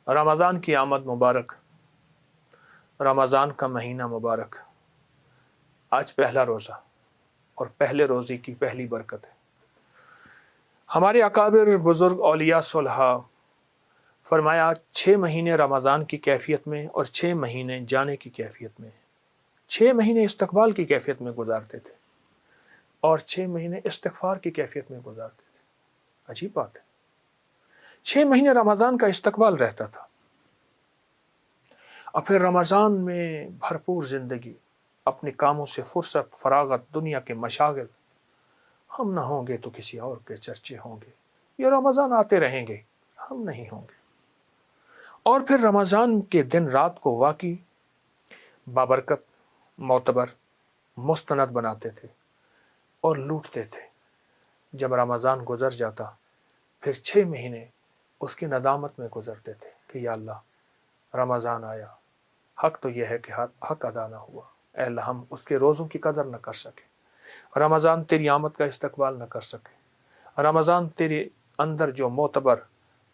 رمضان کی آمد مبارک، رمضان کا مہینہ مبارک۔ آج پہلا روزہ اور پہلے روزے کی پہلی برکت ہے۔ ہمارے اکابر بزرگ اولیاء صالحہ فرمایا 6 مہینے رمضان کی کیفیت میں اور 6 مہینے جانے کی کیفیت میں، 6 مہینے استقبال کی کیفیت میں گزارتے تھے اور 6 مہینے استغفار کی کیفیت میں گزارتے تھے۔ عجیب بات ہے، 6 مہینے رمضان کا استقبال رہتا تھا اور پھر رمضان میں بھرپور زندگی، اپنے کاموں سے فرصت، فراغت، دنیا کے مشاغل۔ ہم نہ ہوں گے تو کسی اور کے چرچے ہوں گے، یہ رمضان آتے رہیں گے، ہم نہیں ہوں گے۔ اور پھر رمضان کے دن رات کو واقعی بابرکت، معتبر، مستند بناتے تھے اور لوٹتے تھے۔ جب رمضان گزر جاتا پھر 6 مہینے اس کی ندامت میں گزرتے تھے کہ یا اللہ رمضان آیا، حق تو یہ ہے کہ حق ادا نہ ہوا، اے اللہ ہم اس کے روزوں کی قدر نہ کر سکے، رمضان تیری آمد کا استقبال نہ کر سکے، رمضان تیرے اندر جو معتبر،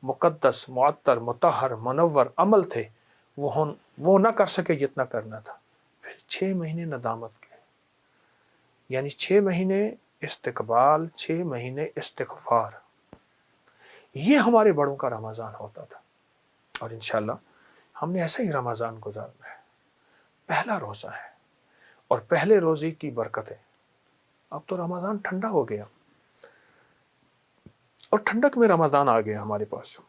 مقدس، معطر، مطہر، منور عمل تھے وہ نہ کر سکے جتنا کرنا تھا۔ پھر 6 مہینے ندامت کے، یعنی 6 مہینے استقبال، 6 مہینے استغفار۔ یہ ہمارے بڑوں کا رمضان ہوتا تھا اور انشاءاللہ ہم نے ایسا ہی رمضان گزارنا ہے۔ پہلا روزہ ہے اور پہلے روزے کی برکت ہے۔ اب تو رمضان ٹھنڈا ہو گیا اور ٹھنڈک میں رمضان آ گیا ہمارے پاس،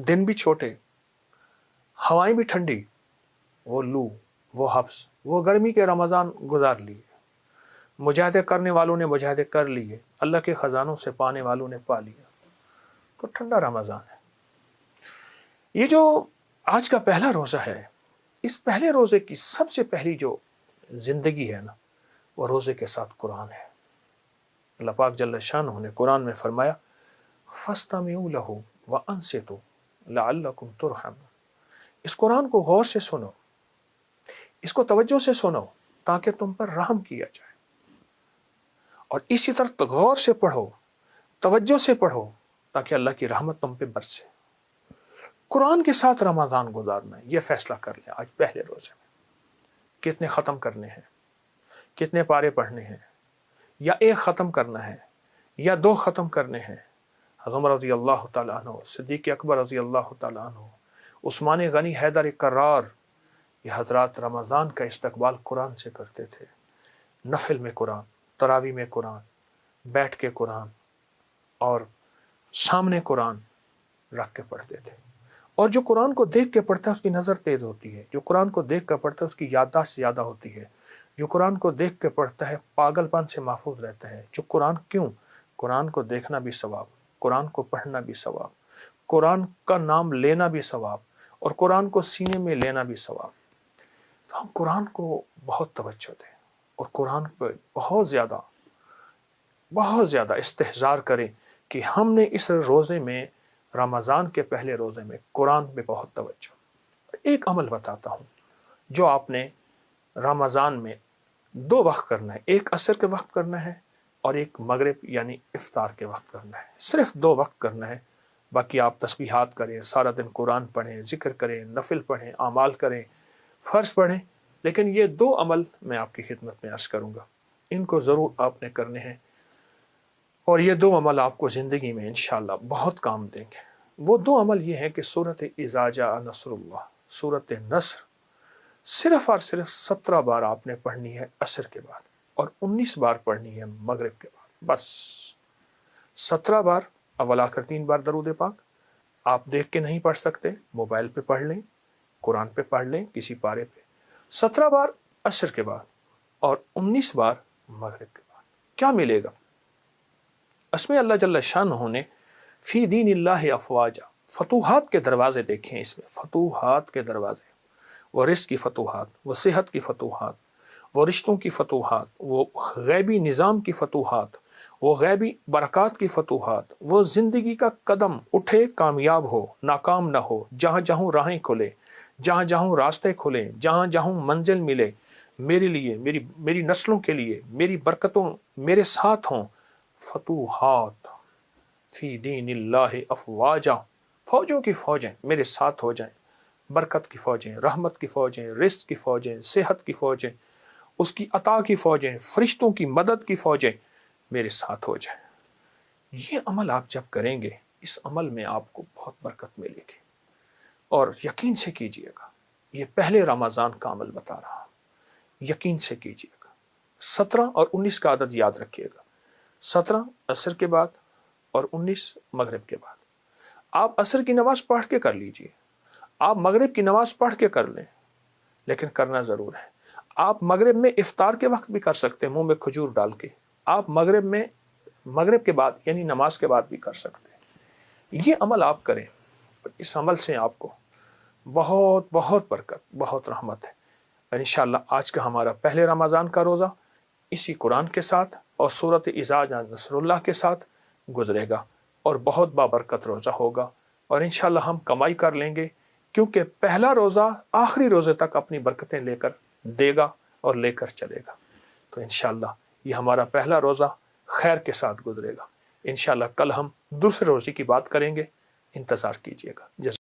دن بھی چھوٹے، ہوائیں بھی ٹھنڈی، وہ لو، وہ حبس، وہ گرمی کے رمضان گزار لیے، مجاہدے کرنے والوں نے مجاہدے کر لیے، اللہ کے خزانوں سے پانے والوں نے پا لیا، تو ٹھنڈا رمضان ہے۔ یہ جو آج کا پہلا روزہ ہے، اس پہلے روزے کی سب سے پہلی جو زندگی ہے نا، وہ روزے کے ساتھ قرآن ہے۔ اللہ پاک جل شانہ نے قرآن میں فرمایا فَاسْتَمِعُوا لَهُ وَأَنصِتُوا لَعَلَّكُمْ تُرْحَمُونَ۔ اس قرآن کو غور سے سنو، اس کو توجہ سے سنو تاکہ تم پر رحم کیا جائے، اور اسی طرح غور سے پڑھو، توجہ سے پڑھو تاکہ اللہ کی رحمت تم پہ برسے۔ قرآن کے ساتھ رمضان گزارنا ہے، یہ فیصلہ کر لیں آج پہلے روزے میں کتنے ختم کرنے ہیں، کتنے پارے پڑھنے ہیں، یا ایک ختم کرنا ہے یا 2 ختم کرنے ہیں۔ عمر رضی اللہ تعالیٰ عنہ، صدیق اکبر رضی اللہ تعالیٰ عنہ، عثمان غنی، حیدر کرار، یہ حضرات رمضان کا استقبال قرآن سے کرتے تھے۔ نفل میں قرآن، تراویح میں قرآن، بیٹھ کے قرآن اور سامنے قرآن رکھ کے پڑھتے تھے۔ اور جو قرآن کو دیکھ کے پڑھتا ہے اس کی نظر تیز ہوتی ہے، جو قرآن کو دیکھ کر پڑھتا ہے اس کی یادداشت زیادہ ہوتی ہے، جو قرآن کو دیکھ کے پڑھتا ہے پاگل پن سے محفوظ رہتا ہے۔ جو قرآن کو دیکھنا بھی ثواب، قرآن کو پڑھنا بھی ثواب، قرآن کا نام لینا بھی ثواب، اور قرآن کو سینے میں لینا بھی ثواب۔ تو ہم قرآن کو بہت توجہ دیں اور قرآن پہ بہت زیادہ استحضار کریں کہ ہم نے اس روزے میں، رمضان کے پہلے روزے میں، قرآن پہ بہت توجہ۔ ایک عمل بتاتا ہوں جو آپ نے رمضان میں 2 وقت کرنا ہے، ایک عصر کے وقت کرنا ہے اور ایک مغرب یعنی افطار کے وقت کرنا ہے۔ صرف 2 وقت کرنا ہے، باقی آپ تسبیحات کریں، سارا دن قرآن پڑھیں، ذکر کریں، نفل پڑھیں، اعمال کریں، فرض پڑھیں، لیکن یہ 2 عمل میں آپ کی خدمت میں عرض کروں گا، ان کو ضرور آپ نے کرنے ہیں، اور یہ 2 عمل آپ کو زندگی میں انشاءاللہ بہت کام دیں گے۔ وہ 2 عمل یہ ہیں کہ سورۃ اذا جاء نصر اللہ، سورۃ نصر صرف اور صرف 17 بار آپ نے پڑھنی ہے عصر کے بعد، اور 19 بار پڑھنی ہے مغرب کے بعد، بس 17 بار اول آخر 3 بار درود پاک۔ آپ دیکھ کے نہیں پڑھ سکتے، موبائل پہ پڑھ لیں، قرآن پہ پڑھ لیں کسی پارے پہ، 17 بار عصر کے بعد اور 19 بار مغرب کے بعد۔ کیا ملے گا؟ اس میں اللہ جل شانہ نے فی دین اللہ افواجا، فتوحات کے دروازے دیکھیں، اس میں فتوحات کے دروازے، وہ رزق کی فتوحات، وہ صحت کی فتوحات، وہ رشتوں کی فتوحات، وہ غیبی نظام کی فتوحات، وہ غیبی برکات کی فتوحات، وہ زندگی کا قدم اٹھے کامیاب ہو، ناکام نہ ہو، جہاں جہاں راہیں کھلے، جہاں جہاں راستے کھلیں، جہاں جہاں منزل ملے، میرے لیے، میری نسلوں کے لیے، میری برکتوں میرے ساتھ ہوں۔ فتوحات فی دین اللہ افواجا، فوجوں کی فوجیں میرے ساتھ ہو جائیں، برکت کی فوجیں، رحمت کی فوجیں، رزق کی فوجیں، صحت کی فوجیں، اس کی عطا کی فوجیں، فرشتوں کی مدد کی فوجیں میرے ساتھ ہو جائیں۔ یہ عمل آپ جب کریں گے، اس عمل میں آپ کو بہت برکت ملے گی، اور یقین سے کیجئے گا۔ یہ پہلے رمضان کا عمل بتا رہا ہوں، یقین سے کیجئے گا۔ 17 اور 19 کا عدد یاد رکھیے گا، 17 عصر کے بعد اور 19 مغرب کے بعد۔ آپ عصر کی نماز پڑھ کے کر لیجئے، آپ مغرب کی نماز پڑھ کے کر لیں، لیکن کرنا ضرور ہے۔ آپ مغرب میں افطار کے وقت بھی کر سکتے ہیں، منہ میں کھجور ڈال کے۔ آپ مغرب کے بعد یعنی نماز کے بعد بھی کر سکتے ہیں۔ یہ عمل آپ کریں، اس عمل سے آپ کو بہت بہت برکت، بہت رحمت ہے۔ اور انشاءاللہ آج کا ہمارا پہلے رمضان کا روزہ اسی قرآن کے ساتھ اور سورۃ اذا جاء نصر اللہ کے ساتھ گزرے گا، اور بہت بابرکت روزہ ہوگا، اور انشاءاللہ ہم کمائی کر لیں گے، کیونکہ پہلا روزہ آخری روزے تک اپنی برکتیں لے کر دے گا اور لے کر چلے گا۔ تو انشاءاللہ یہ ہمارا پہلا روزہ خیر کے ساتھ گزرے گا۔ انشاءاللہ کل ہم دوسرے روزے کی بات کریں گے، انتظار کیجیے گا۔